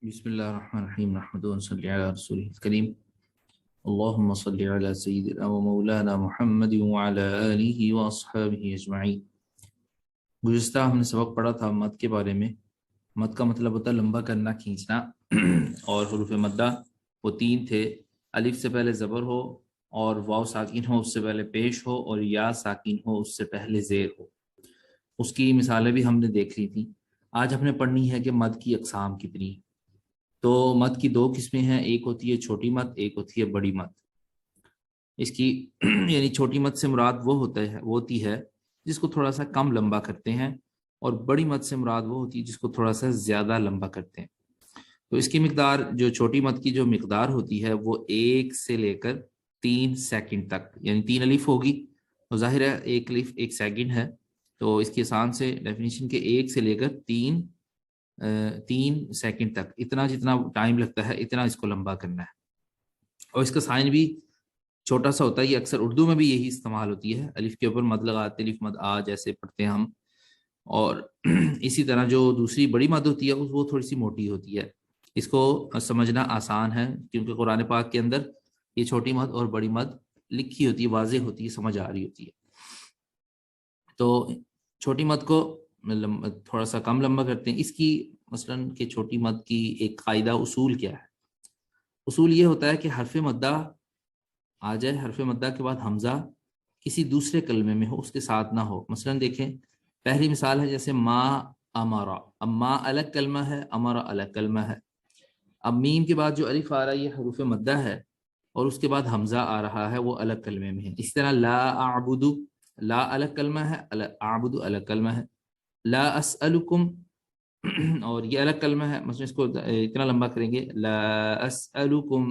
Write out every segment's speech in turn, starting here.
بسم اللہ الرحمن الرحیم نحمدہ ونصلی علی رسولہ الکریم اللہم صلی علی سیدنا و مولانا محمد وعلی آلہ واصحابہ اجمعین۔ گزشتہ ہم نے سبق پڑھا تھا مد کے بارے میں۔ مد کا مطلب ہوتا ہے لمبا کرنا، کھینچنا، اور حروف مدہ وہ تین تھے: الف سے پہلے زبر ہو، اور واو ساکن ہو اس سے پہلے پیش ہو، اور یا ساکن ہو اس سے پہلے زیر ہو۔ اس کی مثالیں بھی ہم نے دیکھ لی تھیں۔ آج ہم نے پڑھنی ہے کہ مد کی اقسام کتنی ہیں۔ تو مد کی دو قسمیں ہیں، ایک ہوتی ہے چھوٹی مد، ایک ہوتی ہے بڑی مد۔ اس کی یعنی چھوٹی مد سے مراد وہ ہوتی ہے جس کو تھوڑا سا کم لمبا کرتے ہیں، اور بڑی مد سے مراد وہ ہوتی ہے جس کو تھوڑا سا زیادہ لمبا کرتے ہیں۔ تو اس کی مقدار، جو چھوٹی مد کی جو مقدار ہوتی ہے وہ 1 سے لے کر 3 سیکنڈ تک، یعنی 3 الف ہوگی، تو ظاہر ہے ایک الف 1 سیکنڈ ہے، تو اس کی آسان سے ڈیفینیشن کے 1 سے لے کر 3 سیکنڈ تک، اتنا جتنا ٹائم لگتا ہے اتنا اس کو لمبا کرنا ہے۔ اور اس کا سائن بھی چھوٹا سا ہوتا ہے، یہ اکثر اردو میں بھی یہی استعمال ہوتی ہے، الف کے اوپر مد لگاتے، الف مد آ جیسے پڑھتے ہیں ہم۔ اور اسی طرح جو دوسری بڑی مد ہوتی ہے وہ تھوڑی سی موٹی ہوتی ہے، اس کو سمجھنا آسان ہے کیونکہ قرآن پاک کے اندر یہ چھوٹی مد اور بڑی مد لکھی ہوتی ہے، واضح ہوتی ہے، سمجھ آ رہی ہوتی ہے۔ تو چھوٹی مد کو تھوڑا سا کم لمبا کرتے ہیں۔ اس کی مثلاً کہ چھوٹی مد کی ایک قاعدہ، اصول کیا ہے؟ اصول یہ ہوتا ہے کہ حرف مدہ آ جائے، حرف مدہ کے بعد حمزہ کسی دوسرے کلمے میں ہو، اس کے ساتھ نہ ہو۔ مثلاً دیکھیں، پہلی مثال ہے جیسے ما امارا، اب ما الگ کلمہ ہے، امارا الگ کلمہ ہے۔ اب میم کے بعد جو الف آ رہا ہے یہ حروف مدہ ہے، اور اس کے بعد حمزہ آ رہا ہے، وہ الگ کلمے میں ہے۔ اس طرح لا اعبد، لا الگ کلمہ ہے، اعبد الگ کلمہ ہے۔ لا اسألکم، اور یہ الگ کلمہ ہے، مثلا اس کو اتنا لمبا کریں گے، لا اسألکم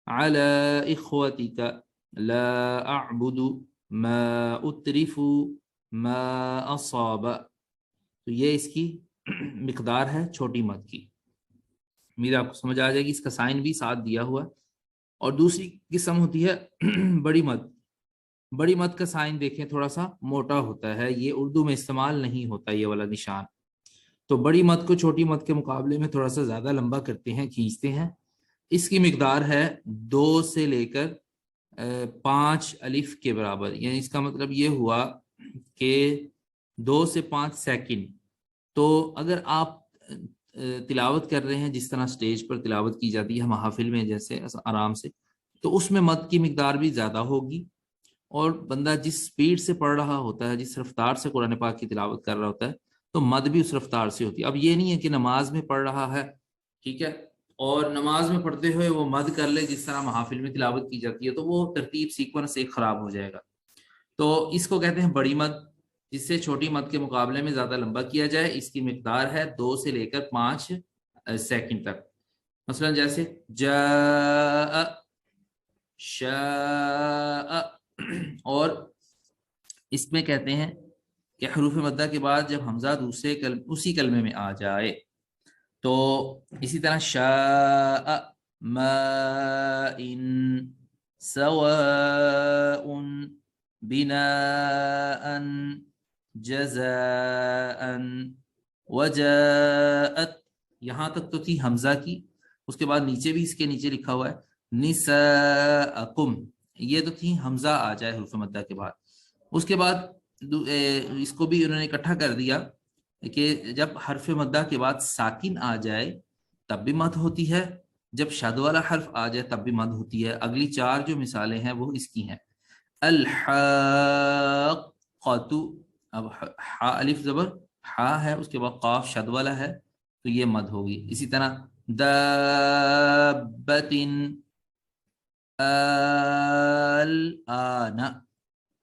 علی اخوتک، لا اعبد ما اترف ما اصاب۔ تو یہ اس کی مقدار ہے چھوٹی مد کی۔ امید آپ کو سمجھ آ جائے گی، اس کا سائن بھی ساتھ دیا ہوا ہے۔ اور دوسری قسم ہوتی ہے بڑی مد۔ بڑی مد کا سائن دیکھیں تھوڑا سا موٹا ہوتا ہے، یہ اردو میں استعمال نہیں ہوتا یہ والا نشان۔ تو بڑی مد کو چھوٹی مد کے مقابلے میں تھوڑا سا زیادہ لمبا کرتے ہیں، کھینچتے ہیں۔ اس کی مقدار ہے 2 سے لے کر 5 الف کے برابر، یعنی اس کا مطلب یہ ہوا کہ 2 سے 5 سیکنڈ۔ تو اگر آپ تلاوت کر رہے ہیں جس طرح سٹیج پر تلاوت کی جاتی ہے محافل میں جیسے آرام سے، تو اس میں مد کی مقدار بھی زیادہ ہوگی، اور بندہ جس سپیڈ سے پڑھ رہا ہوتا ہے، جس رفتار سے قرآن پاک کی تلاوت کر رہا ہوتا ہے، تو مد بھی اس رفتار سے ہوتی ہے۔ اب یہ نہیں ہے کہ نماز میں پڑھ رہا ہے، ٹھیک ہے، اور نماز میں پڑھتے ہوئے وہ مد کر لے جس طرح محافل میں تلاوت کی جاتی ہے، تو وہ ترتیب سیکوینس ایک خراب ہو جائے گا۔ تو اس کو کہتے ہیں بڑی مد، جس سے چھوٹی مد کے مقابلے میں زیادہ لمبا کیا جائے۔ اس کی مقدار ہے 2 سے لے کر 5 سیکنڈ تک۔ مثلا جیسے جاء، شاء، اور اس میں کہتے ہیں کہ حروف مدہ کے بعد جب حمزہ اسی کلمے میں آ جائے، تو اسی طرح شاء ماء سواء بناء جزاء وجاءت، یہاں تک تو تھی حمزہ کی۔ اس کے بعد نیچے بھی، اس کے نیچے لکھا ہوا ہے نساءکم، یہ تو تھی حمزہ آ جائے حروف مدہ کے بعد۔ اس کے بعد اس کو بھی انہوں نے اکٹھا کر دیا کہ جب حرف مدہ کے بعد ساکن آ جائے تب بھی مد ہوتی ہے، جب شد والا حرف آ جائے تب بھی مد ہوتی ہے۔ اگلی 4 جو مثالیں ہیں وہ اس کی ہیں۔ الحاقۃ، اب حا الف زبر حا ہے، اس کے بعد قاف شد والا ہے، تو یہ مد ہوگی۔ اسی طرح دابۃ، الآن،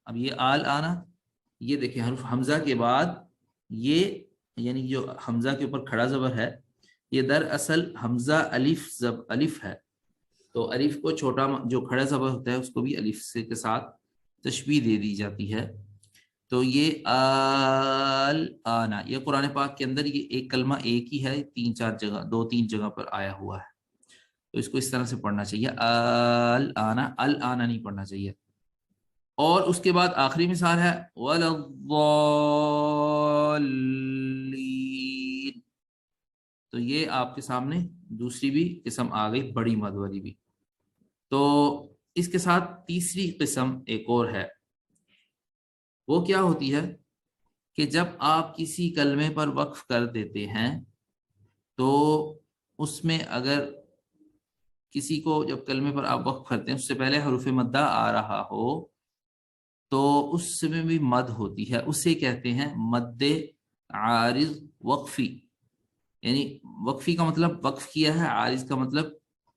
اب یہ آل آنا، یہ دیکھیں حرف حمزہ کے بعد یہ، یعنی جو حمزہ کے اوپر کھڑا زبر ہے، یہ دراصل حمزہ الف ہے، تو الف کو چھوٹا جو کھڑا زبر ہوتا ہے اس کو بھی الف سے کے ساتھ تشبیہ دے دی جاتی ہے۔ تو یہ آل آنا، یہ قرآن پاک کے اندر یہ ایک کلمہ ایک ہی ہے، 3-4 جگہ، 2-3 جگہ پر آیا ہوا ہے، تو اس کو اس طرح سے پڑھنا چاہیے، آل آنا، ال آنا نہیں پڑھنا چاہیے۔ اور اس کے بعد آخری مثال ہے وَلَضَّالِّينَ، تو یہ آپ کے سامنے دوسری بھی قسم آ گئی، بڑی مد والی بھی۔ تو اس کے ساتھ تیسری قسم ایک اور ہے، وہ کیا ہوتی ہے کہ جب آپ کسی کلمے پر وقف کر دیتے ہیں تو اس میں اگر کسی کو جب کلمے پر آپ وقف کرتے ہیں اس سے پہلے حروف مدہ آ رہا ہو تو اس میں بھی مد ہوتی ہے، اسے کہتے ہیں مد عارض وقفی۔ یعنی وقفی کا مطلب وقف کیا ہے، عارض کا مطلب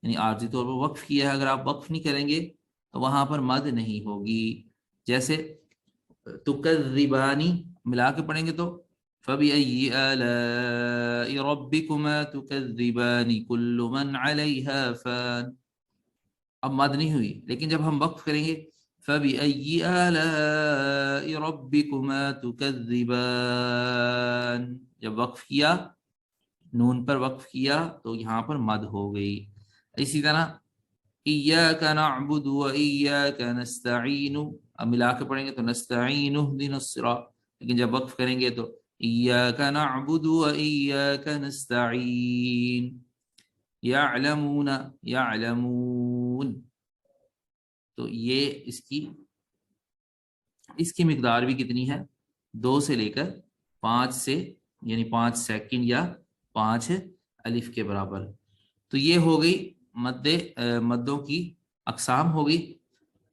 یعنی عارضی طور پر وقف کیا ہے، اگر آپ وقف نہیں کریں گے تو وہاں پر مد نہیں ہوگی۔ جیسے تکذبانی ملا کے پڑھیں گے تو فَبِأَيِّ آلَاءِ رَبِّكُمَا تُكَذِّبَانِ كُلُّ مَنْ عَلَيْهَا فَانٍ، اب مد نہیں ہوئی، لیکن جب ہم وقف کریں گے فَبِأَيِّ آلَاءِ رَبِّكُمَا تُكَذِّبَانِ، جب وقف کیا نون پر وقف کیا تو یہاں پر مد ہو گئی۔ اسی طرح ایاک نعبد و ایاک نستعین، اب ملا کے پڑھیں گے تو نستعین اهدنا الصراط، لیکن جب وقف کریں گے تو ایاک نعبد و ایاک نستعین، یعلمون یعلمون۔ تو یہ اس کی مقدار بھی کتنی ہے، 2 سے لے کر 5 سے، یعنی 5 سیکنڈ یا 5 الف کے برابر۔ تو یہ ہو گئی مدوں کی اقسام ہو گئی۔